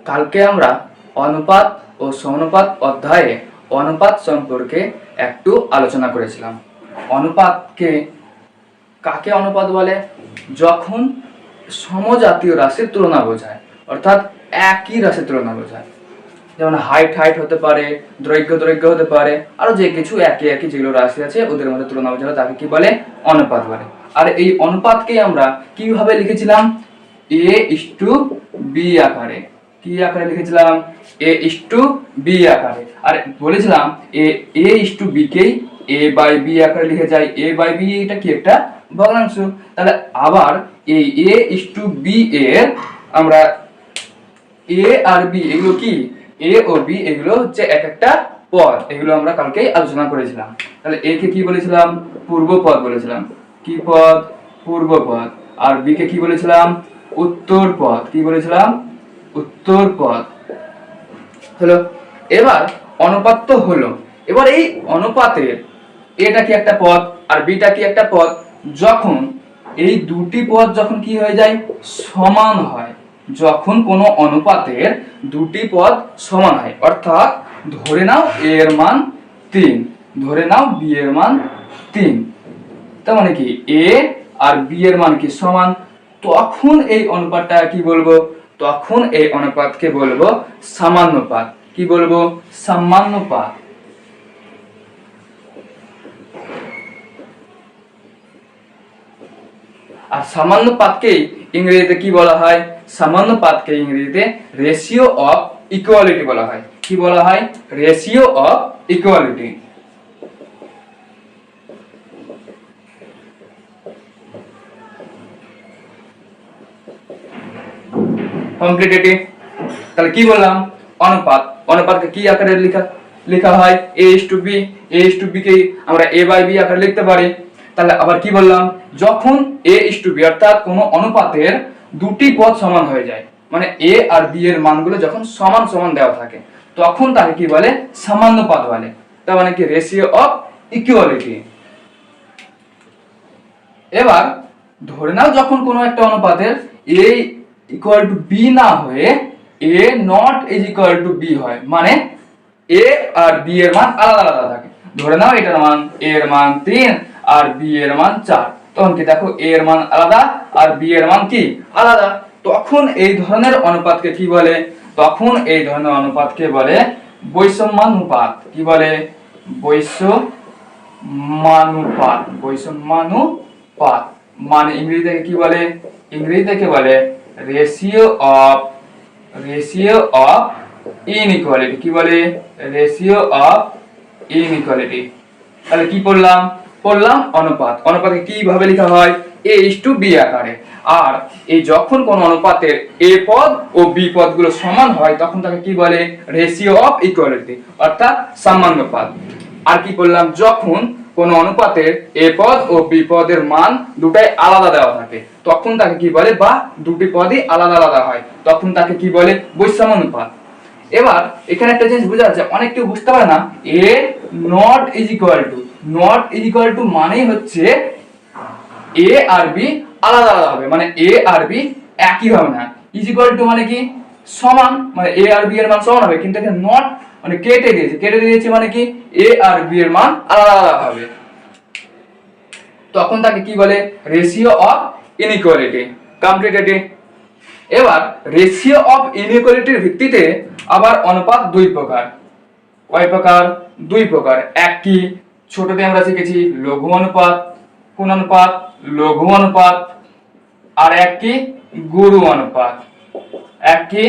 কালকে আমরা অনুপাত ও সমানুপাত অধ্যায়ে অনুপাত সম্পর্কে একটু আলোচনা করেছিলাম। অনুপাতকে কাকে অনুপাত বলে? যখন সমজাতীয় রাশির তুলনা বোঝায়, অর্থাৎ একই রাশির তুলনা বোঝায়। যেমন হাইট হতে পারে, দৈর্ঘ্য হতে পারে, আরো যে কিছু একই যেগুলো রাশি আছে ওদের মধ্যে তুলনা বোঝালে তাকে কি বলে? অনুপাত বলে। আর এই অনুপাতকে আমরা কিভাবে লিখেছিলাম? a:b আকারে। কি আকারে লিখেছিলাম? a:b আকারে। আর বলেছিলাম a:b কেই a/b আকারে লিখে যায়। a/b এটা কি? একটা ভগ্নাংশ। তাহলে আবার এই a:b এর আমরা a আর b এগুলো কি? a ও b এগুলো হচ্ছে এক একটা পদ। এগুলো আমরা কালকে আলোচনা করেছিলাম। তাহলে a কে কি বলেছিলাম? পূর্ব পদ বলেছিলাম। কি পদ? পূর্ব পদ। আর b কে কি বলেছিলাম? উত্তর পদ। কি বলেছিলাম? উত্তর পদ। হলো। এবার অনুপাত তো হলো। এবার এই অনুপাতের এটা কি একটা পদ আর বিটা কি একটা পদ? যখন এই দুটি পদ যখন কি হয়ে যায়? সমান হয়। যখন কোনো অনুপাতের দুটি পদ সমান হয়, অর্থাৎ ধরে নাও a এর মান 3, ধরে নাও b এর মান 3, তার মানে কি a আর b এর মান কি সমান, তখন এই অনুপাতটা কি বলবো? তখন এই অনুপাতকে বলবো সামান্যপাত। কি বলবো? সামান্যপাত। আর সামান্যপাতকে ইংরেজিতে কি বলা হয়? সামান্যপাতকে ইংরেজিতে রেশিও অফ ইকুয়ালিটি বলা হয়। কি বলা হয়? Ratio of equality. কমপ্লিটেড। তাহলে কি বললাম? অনুপাত। অনুপাতকে কি আকারে লেখা হয়? a:b। a:b কে আমরা a/b আকারে লিখতে পারি। তাহলে আবার কি বললাম? যখন a:b অর্থাৎ কোন অনুপাতের দুটি পদ সমান হয়ে যায়, মানে a আর b এর মানগুলো যখন সমান সমান দেওয়া থাকে, তখন তাকে কি বলে? সামান্যপাত বলে। তার মানে কি? Ratio of equality. এবার ধরে নাও যখন কোনো একটা অনুপাতের a = b না হয়ে a not = b হয়, মানে a আর b এর মান আলাদা আলাদা থাকে। ধরে নাও এটার মান a এর মান 3 আর b এর মান 4, তখন কি দেখো a এর মান আলাদা আর b এর মান কি আলাদা, তখন এই ধরনের অনুপাতকে কি বলে? তখন এই ধরনের অনুপাতকে বলে বৈষম্যানুপাত। কি বলে? বৈষম্যানুপাত। বৈষম্যানুপাত মানে ইংরেজিতে কি বলে? ইংরেজিতে বলে রেশিও অফ ইনইকুয়ালিটি। কি বলে? Ratio of inequality. তাহলে কি পড়লাম? অনুপাত। অনুপাতকে কিভাবে লেখা হয়? a:b আকারে। আর এই যখন কোন অনুপাতের a পদ ও b পদগুলো সমান হয়, তখন তাকে কি বলে? রেশিও অফ ইকুয়ালিটি, অর্থাৎ সামান্যপাত। আর কি বললাম? যখন কোন অনুপাতের a পদ ও b পদের মান দুটাই আলাদা দেওয়া থাকে, তখন তাকে কি বলে? বা দুটি পদই আলাদা আলাদা হয়, তখন তাকে কি বলে? বৈষম্যানুপাত। এবার এখানে একটা জিনিস বোঝা যাচ্ছে, অনেক কেউ বুঝতে পারে না, a not = মানেই হচ্ছে a আর b আলাদা আলাদা হবে, মানে a আর b একই হবে না। = মানে কি? সমান, মানে a আর b এর মান সমান হবে, কিন্তু এখানে নট মানে কেটে দিয়েছে মানে কি a আর b এর মান আলাদা আলাদা হবে, তখন তাকে কি বলে? Ratio of inequality. কমপ্লিটেড। এবার রেশিও অফ ইনইকুয়ালিটির ভিত্তিতে আবার অনুপাত দুই প্রকার। কয় প্রকার? দুই প্রকার। এক কি? ছোটতে আমরা শিখেছি লঘু অনুপাত। কোন অনুপাত? লঘু অনুপাত। আর এক কি? গুরু অনুপাত। এক কি?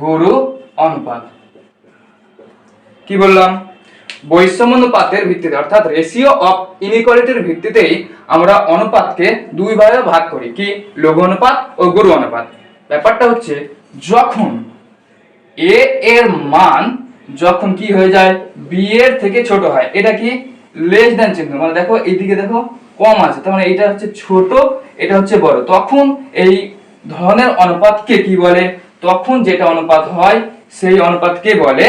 গুরু অনুপাত। কি বললাম? বৈষম্যানুপাতের ভিত্তিতে, অর্থাৎ রেশিও অফ ইনইকুয়ালিটির ভিত্তিতেই আমরা অনুপাতকে দুই ভাগে ভাগ করি। কি? লঘু অনুপাত ও গুরু অনুপাত। ব্যাপারটা হচ্ছে যখন a এর মান যখন কি হয়ে যায়? b এর থেকে ছোট হয়, এটা কি? লেস দ্যান চিহ্ন, মানে দেখো এইদিকে দেখো কম আছে, তার মানে এটা হচ্ছে ছোট, এটা হচ্ছে বড়, তখন এই ধরনের অনুপাতকে কি বলে? তখন যেটা অনুপাত হয় সেই অনুপাতকে বলে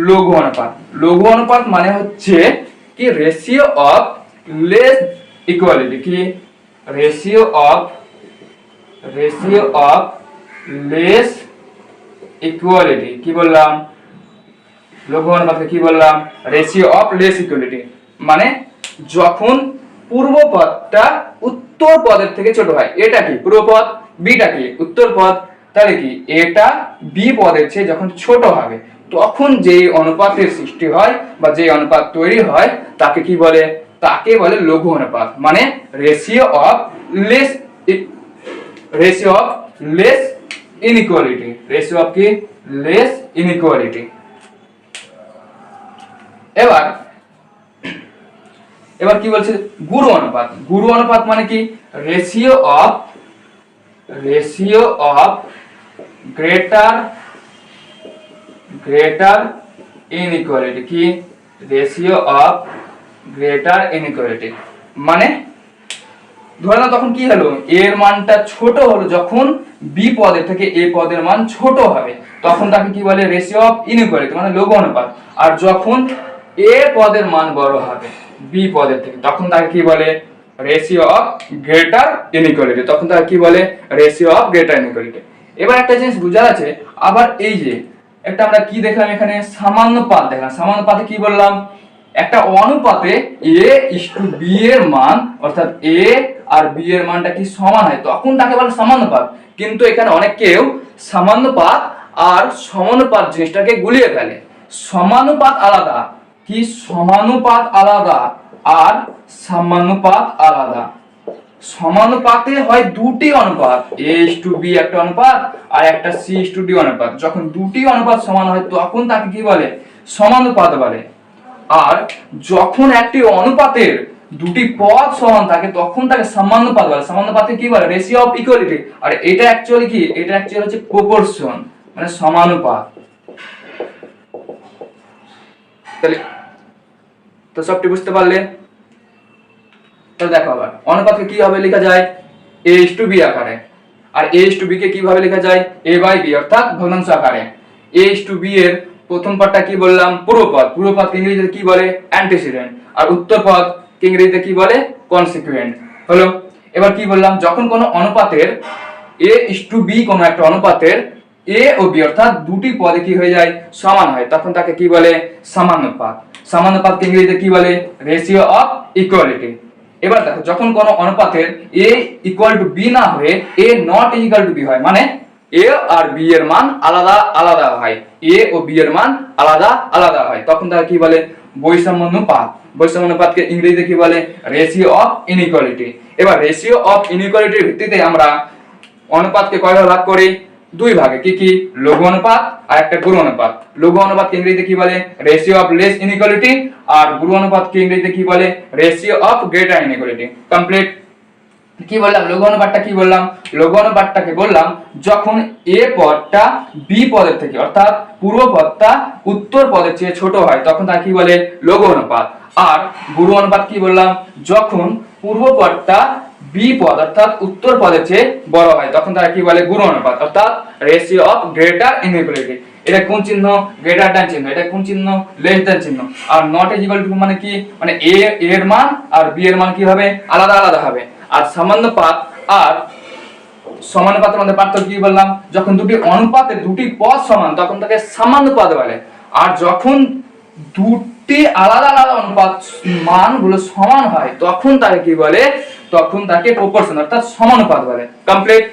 লঘু অনুপাত। লঘু অনুপাত মানে হচ্ছে কি? Ratio of less equality. কি? Ratio of less equality. কি বললাম? লঘু অনুপাতকে কি বললাম? Ratio of less equality. মানে যখন পূর্ব পদটা উত্তর পদের থেকে ছোট হয়। এটা কি পূর্ব পদ, বিটা কি উত্তর পদ, তাহলে কি এটা বি পদের চেয়ে যখন ছোট হবে তখন যে অনুপাতের সৃষ্টি হয় বা যে অনুপাত তৈরি হয় তাকে কি বলে? তাকে বলে লঘু অনুপাত। মানে ratio of less inequality. Ratio of কি? Less inequality. এবার কি বলছে? গুরু অনুপাত। গুরু অনুপাত মানে কি? Ratio of greater inequality. কি? Ratio of greater inequality. মানে ধরে নাও তখন কি হলো? এর মানটা ছোট হলো যখন বি পদের থেকে এ পদের মান ছোট হবে তখন তাকে কি বলে? রেশিও অফ ইনইকুয়ালিটি, মানে লঘু অনুপাত। আর যখন এ পদের মান বড় হবে বি পদের থেকে তখন তাকে কি বলে? Ratio of greater inequality. তখন তাকে কি বলে? Ratio of greater inequality. এবার একটা জিনিস বোঝার আছে, আবার এই যে একটা আমরা কি দেখলাম এখানে? সামান্যপাত দেখলাম। সামান্যপাতে কি বললাম? একটা অনুপাতে a is to b এর মান অর্থাৎ a আর b এর মানটা কি সমান হয় তখন তাকে বলে সমানুপাত। কিন্তু এখানে অনেক কেউ সামান্যপাত আর সমানুপাত জিনিসটাকে গুলিয়ে ফেলে। সমানুপাত আলাদা, কি? সমানুপাত আলাদা আর সামান্যপাত আলাদা। সমানুপাতে হয় দুটি অনুপাত, a is to b একটা অনুপাত আর একটা c is to d অনুপাত। যখন দুটি অনুপাত সমান হয় তখন তাকে কি বলে? সমানুপাত বলে। আর যখন একটি অনুপাতের দুটি পদ সমান থাকে তখন তাকে সামান্যপাত বলে। সামান্যপাতকে কি বলে? Ratio of equality. আর এটা অ্যাকচুয়ালি কি? এটা অ্যাকচুয়ালি হচ্ছে প্রপোর্শন, মানে সমানুপাত। তাহলে তো সবটি বুঝতে পারলে? তো দেখো আবার অনুপাতকে কিভাবে লেখা যায়? a is to b আকারে। আর a is to b কে কিভাবে লেখা যায়? a by b অর্থাৎ ভগ্নাংশ আকারে। a is to b এর প্রথম পদটা কি বললাম? পূর্বপদ। পূর্বপদকে ইংরেজিতে কি বলে? অ্যান্টিসিডেন্ট। আর উত্তর পদকে ইংরেজিতে কি বলে? কনসিকুয়েন্ট। হলো। এবার কি বললাম? যখন কোনো অনুপাতের a is to b কোনো একটা অনুপাতের a ও b অর্থাৎ দুটি পদে কি হয়ে যায়? সমান হয় তখন তাকে কি বলে? সমানুপাত। সমানুপাতকে ইংরেজিতে কি বলে? Ratio of equality. এবার দেখো যখন কোন অনুপাতের a ইকুয়াল টু b না হয়ে a not equal to b হয়, মানে a আর b এর মান আলাদা আলাদা হয়, a ও b এর মান আলাদা আলাদা হয় তখন তাকে কি বলে? বৈষম্যানুপাত। বৈষম্যানুপাতকে ইংরেজিতে কি বলে? Ratio of inequality. এবার রেশিও অফ ইনইকুয়ালিটির ভিত্তিতে আমরা অনুপাতকে কয় ভাগ করি? দুই ভাগে। কি কি? লঘু অনুপাত আর একটা গুরু অনুপাত। লঘু অনুপাতকে ইংরেজিতে কি বলে? Ratio of less inequality. আর গুরু অনুপাতকে ইংরেজিতে কি বলে? Ratio of greater inequality. Complete. কি বললাম? লঘু অনুপাতটা কি বললাম? লঘু অনুপাতটাকে বললাম যখন a পদটা b পদের থেকে অর্থাৎ পূর্ব পদটা উত্তর পদের চেয়ে ছোট হয় তখন তাকে কি বলে? লঘু অনুপাত। আর গুরু অনুপাত কি বললাম? যখন পূর্ব পদটা b পদ অর্থাৎ উত্তর পদের চেয়ে বড় হয় তখন তাকে কি বলে? গুরু অনুপাত অর্থাৎ রেশিও অফ গ্রেটার ইনইকুয়ালিটি। এটা কোন চিহ্ন? গ্রেটার দ্যান চিহ্ন। এটা কোন চিহ্ন? লেস দ্যান চিহ্ন। আর নট ইকুয়াল টু মানে কি? মানে a এর মান আর b এর মান কি হবে? আলাদা আলাদা হবে। আর সামান্যপাত আর সমানুপাতের মধ্যে পার্থক্য কি বললাম? যখন দুটি অনুপাতের দুটি পদ সমান তখন তাকে সামান্যপাত বলে। আর যখন দুটি আলাদা আলাদা অনুপাত মানগুলো সমান হয় তখন তাকে কি বলে? তখন তাকে প্রপোর্শন অর্থাৎ সমানুপাত বলে। কমপ্লিট।